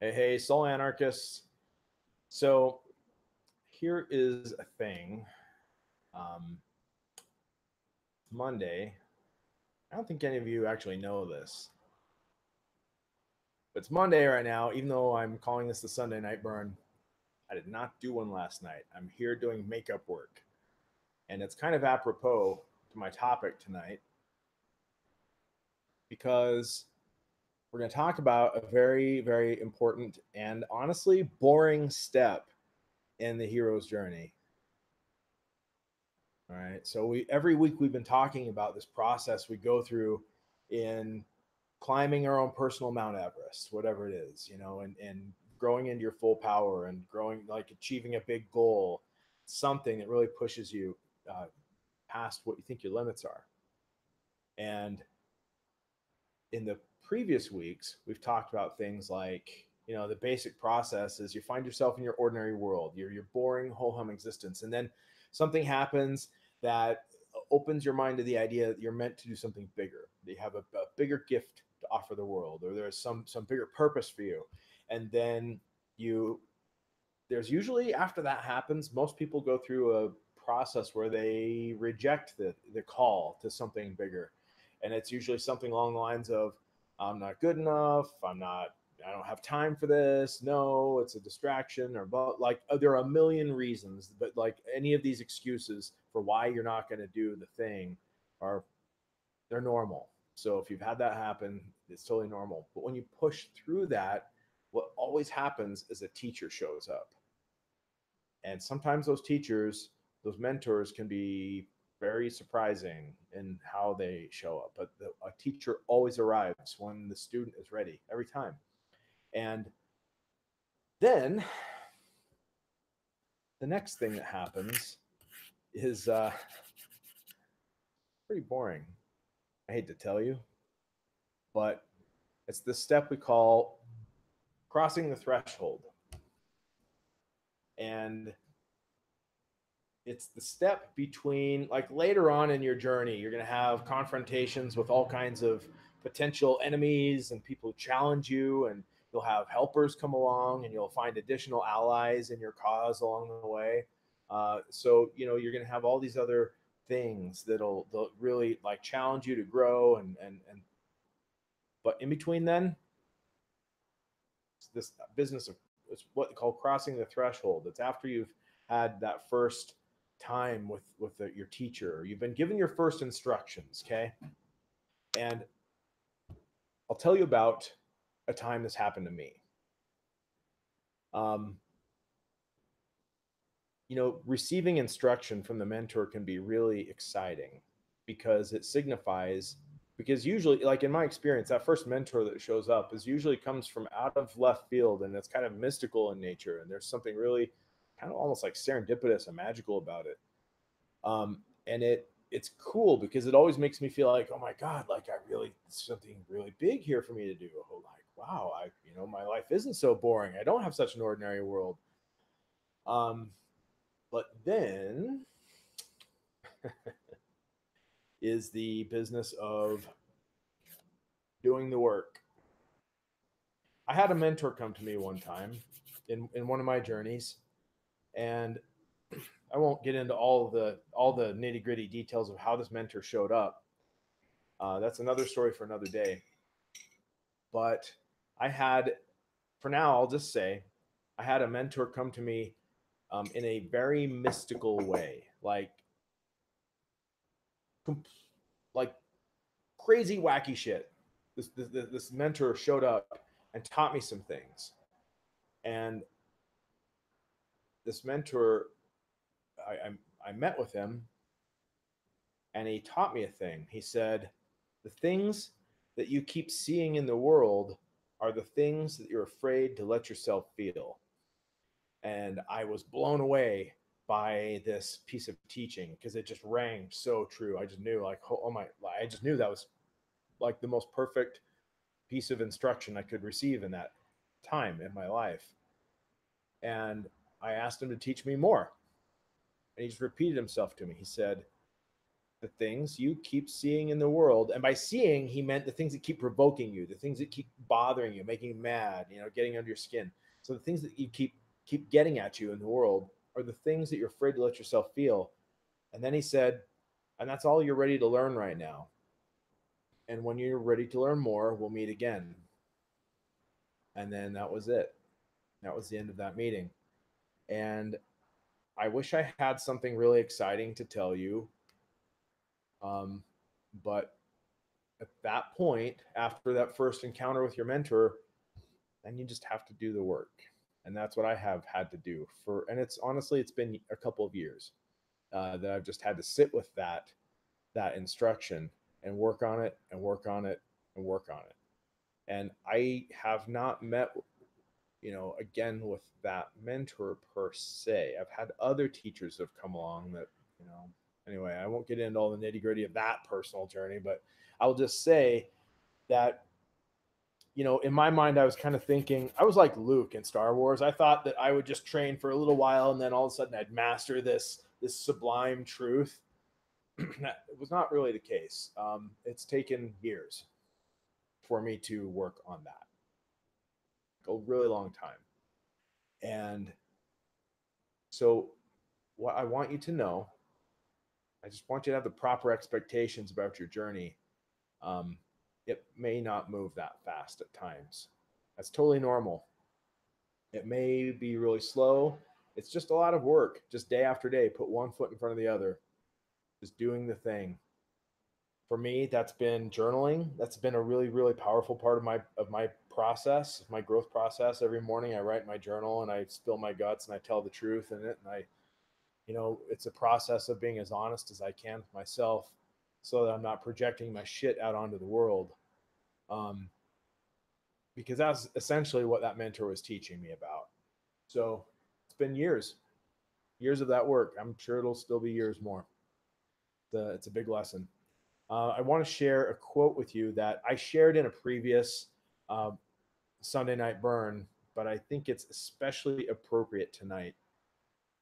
Hey, hey, soul anarchists. So here is a thing. Um, Monday. I don't think any of you actually know this, but it's Monday right now. Even though I'm calling this the Sunday night burn, I did not do one last night. I'm here doing makeup work, and it's kind of apropos to my topic tonight because we're going to talk about a very, very important and honestly boring step in the hero's journey. All right. So we every week we've been talking about this process we go through in climbing our own personal Mount Everest, whatever it is, and growing into your full power and growing like achieving a big goal, something that really pushes you uh, past what you think your limits are. And in the previous weeks, we've talked about things like, the basic process is you find yourself in your ordinary world, your boring whole hum existence, and then something happens that opens your mind to the idea that you're meant to do something bigger. That you have a bigger gift to offer the world, or there's some bigger purpose for you, and then you there's usually after that happens, most people go through a process where they reject the call to something bigger. And it's usually something along the lines of, I'm not good enough. I don't have time for this. No, it's a distraction or but like there are a million reasons, but like any of these excuses for why you're not going to do the thing are they're normal. So if you've had that happen, it's totally normal. But when you push through that, what always happens is a teacher shows up, and sometimes those teachers, those mentors can be very surprising in how they show up. But a teacher always arrives when the student is ready every time. And then the next thing that happens is pretty boring. I hate to tell you, but it's the step we call crossing the threshold. And it's the step between, like, later on in your journey you're going to have confrontations with all kinds of potential enemies and people who challenge you, and you'll have helpers come along and you'll find additional allies in your cause along the way. So you're going to have all these other things they'll really like challenge you to grow, and but in between then, this business of it's what they call crossing the threshold. It's after you've had that first time with your teacher. You've been given your first instructions, okay? And I'll tell you about a time this happened to me. Um, Receiving instruction from the mentor can be really exciting because it signifies, because usually, like in my experience, that first mentor that shows up is usually comes from out of left field, and it's kind of mystical in nature, and there's something really kind of almost like serendipitous and magical about it. And it's cool because it always makes me feel like, oh my god, like I really, something really big here for me to do. Oh, like, wow, my life isn't so boring. I don't have such an ordinary world. um but then is the business of doing the work. I had a mentor come to me one time in one of my journeys, and I won't get into all the nitty gritty details of how this mentor showed up. That's another story for another day. But I had, for now, I'll just say, I had a mentor come to me in a very mystical way, like crazy wacky shit. This mentor showed up and taught me some things. And this mentor, I met with him, and he taught me a thing. He said, the things that you keep seeing in the world are the things that you're afraid to let yourself feel. And I was blown away by this piece of teaching because it just rang so true. I just knew, like, oh my, I just knew that was like the most perfect piece of instruction I could receive in that time in my life. And I asked him to teach me more. And he just repeated himself to me. He said, the things you keep seeing in the world. And by seeing, he meant the things that keep provoking you, the things that keep bothering you, making you mad, getting under your skin. So the things that you keep getting at you in the world are the things that you're afraid to let yourself feel. And then he said, and that's all you're ready to learn right now. And when you're ready to learn more, we'll meet again. And then that was it. That was the end of that meeting. And I wish I had something really exciting to tell you. But at that point, after that first encounter with your mentor, then you just have to do the work. And that's what I have had to do and it's honestly, it's been a couple of years that I've just had to sit with that instruction and work on it and work on it and work on it. And I have not met, again with that mentor per se. I've had other teachers that have come along that, anyway, I won't get into all the nitty gritty of that personal journey, but I'll just say that, in my mind, I was kind of thinking, I was like Luke in Star Wars. I thought that I would just train for a little while and then all of a sudden I'd master this sublime truth. That was not really the case. It's taken years for me to work on that, a really long time. And so, what I want you to know, I just want you to have the proper expectations about your journey. Um, it may not move that fast at times. That's totally normal. It may be really slow. It's just a lot of work, just day after day, put one foot in front of the other, just doing the thing. For me, that's been journaling. That's been a really, really powerful part of my process, my growth process. Every morning I write my journal and I spill my guts and I tell the truth in it. And it's a process of being as honest as I can with myself so that I'm not projecting my shit out onto the world. Um, because that's essentially what that mentor was teaching me about. So it's been years of that work. I'm sure it'll still be years more. It's a big lesson. I want to share a quote with you that I shared in a previous uh, Sunday Night Burn, but I think it's especially appropriate tonight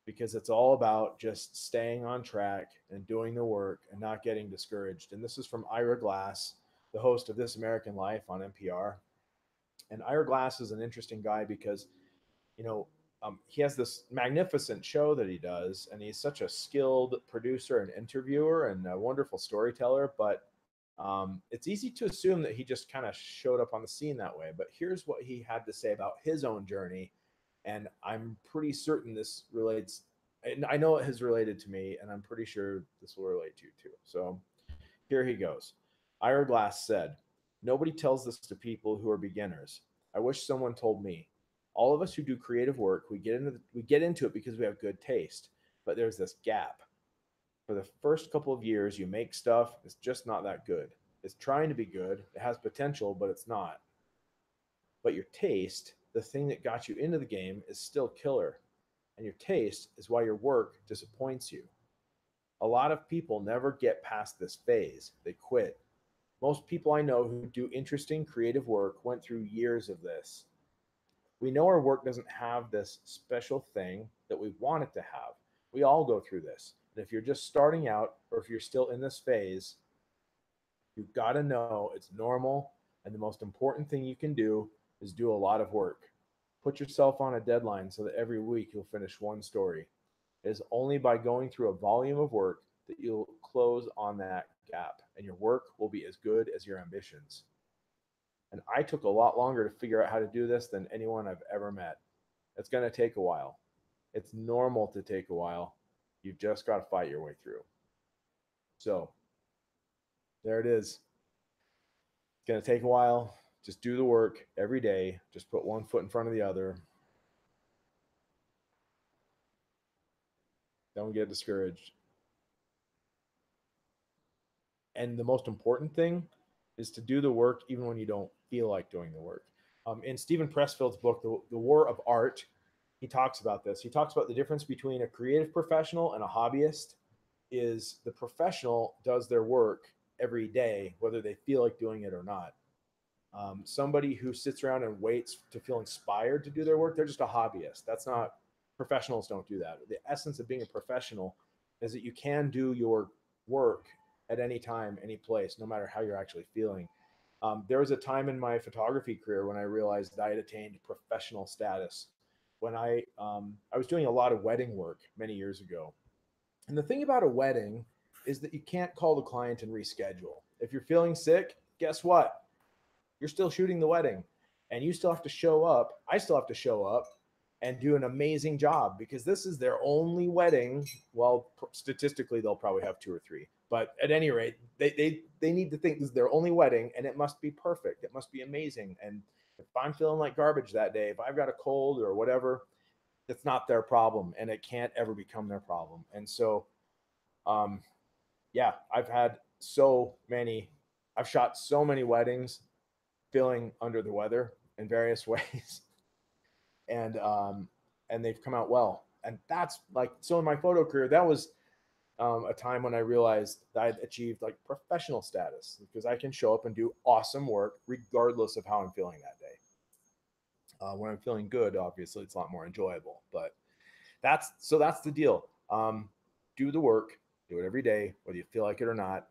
because it's all about just staying on track and doing the work and not getting discouraged. And this is from Ira Glass, the host of This American Life on NPR. And Ira Glass is an interesting guy because, he has this magnificent show that he does, and he's such a skilled producer and interviewer and a wonderful storyteller. But it's easy to assume that he just kind of showed up on the scene that way. But here's what he had to say about his own journey, and I'm pretty certain this relates. And I know it has related to me, and I'm pretty sure this will relate to you too. So here he goes. Ira Glass said, "Nobody tells this to people who are beginners. I wish someone told me. All of us who do creative work, we get into it because we have good taste. But there's this gap. For the first couple of years, you make stuff, it's just not that good. It's trying to be good, it has potential, but it's not. But your taste, the thing that got you into the game, is still killer. And your taste is why your work disappoints you. A lot of people never get past this phase. They quit. Most people I know who do interesting creative work went through years of this. We know our work doesn't have this special thing that we want it to have. We all go through this. And if you're just starting out or if you're still in this phase, you've got to know it's normal. And the most important thing you can do is do a lot of work. Put yourself on a deadline so that every week you'll finish one story. It is only by going through a volume of work that you'll close on that gap and your work will be as good as your ambitions. And I took a lot longer to figure out how to do this than anyone I've ever met. It's going to take a while. It's normal to take a while. You've just got to fight your way through. So there it is. It's going to take a while. Just do the work every day. Just put one foot in front of the other. Don't get discouraged. And the most important thing is to do the work even when you don't feel like doing the work. In Stephen Pressfield's book, the War of Art, he talks about this. He talks about the difference between a creative professional and a hobbyist is the professional does their work every day, whether they feel like doing it or not. Somebody who sits around and waits to feel inspired to do their work, they're just a hobbyist. That's not, professionals don't do that. The essence of being a professional is that you can do your work at any time, any place, no matter how you're actually feeling. There was a time in my photography career when I realized I had attained professional status. When I was doing a lot of wedding work many years ago, and the thing about a wedding is that you can't call the client and reschedule. If you're feeling sick, guess what? You're still shooting the wedding, and you still have to show up. I still have to show up and do an amazing job because this is their only wedding. Well, statistically, they'll probably have two or three, but at any rate, they need to think this is their only wedding, and it must be perfect. It must be amazing. And if I'm feeling like garbage that day, if I've got a cold or whatever, it's not their problem, and it can't ever become their problem. And so, um, yeah, I've shot so many weddings feeling under the weather in various ways, and they've come out well. And that's like, so in my photo career, that was a time when I realized that I'd achieved like professional status because I can show up and do awesome work regardless of how I'm feeling that day. When I'm feeling good, obviously, it's a lot more enjoyable. But that's the deal. Do the work, do it every day, whether you feel like it or not.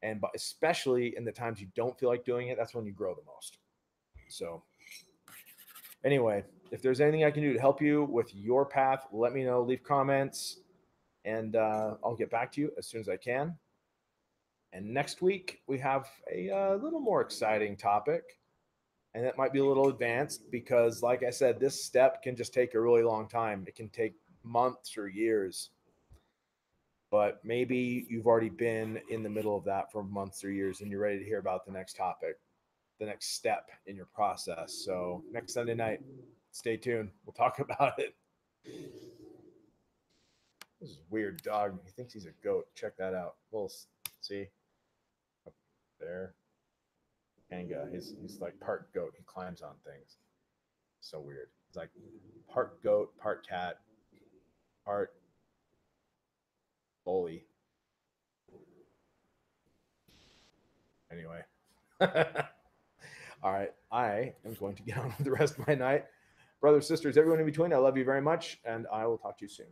And especially in the times you don't feel like doing it, that's when you grow the most. So, anyway, if there's anything I can do to help you with your path, let me know. Leave comments, and I'll get back to you as soon as I can. And next week, we have a little more exciting topic. And that might be a little advanced because, like I said, this step can just take a really long time. It can take months or years. But maybe you've already been in the middle of that for months or years and you're ready to hear about the next topic, the next step in your process. So, next Sunday night, stay tuned. We'll talk about it. This is a weird dog. He thinks he's a goat. Check that out. We'll see up there. Kanga. He's like part goat. He climbs on things. So weird. He's like part goat, part cat, part bully. Anyway. All right. I am going to get on with the rest of my night. Brothers, sisters, everyone in between, I love you very much, and I will talk to you soon.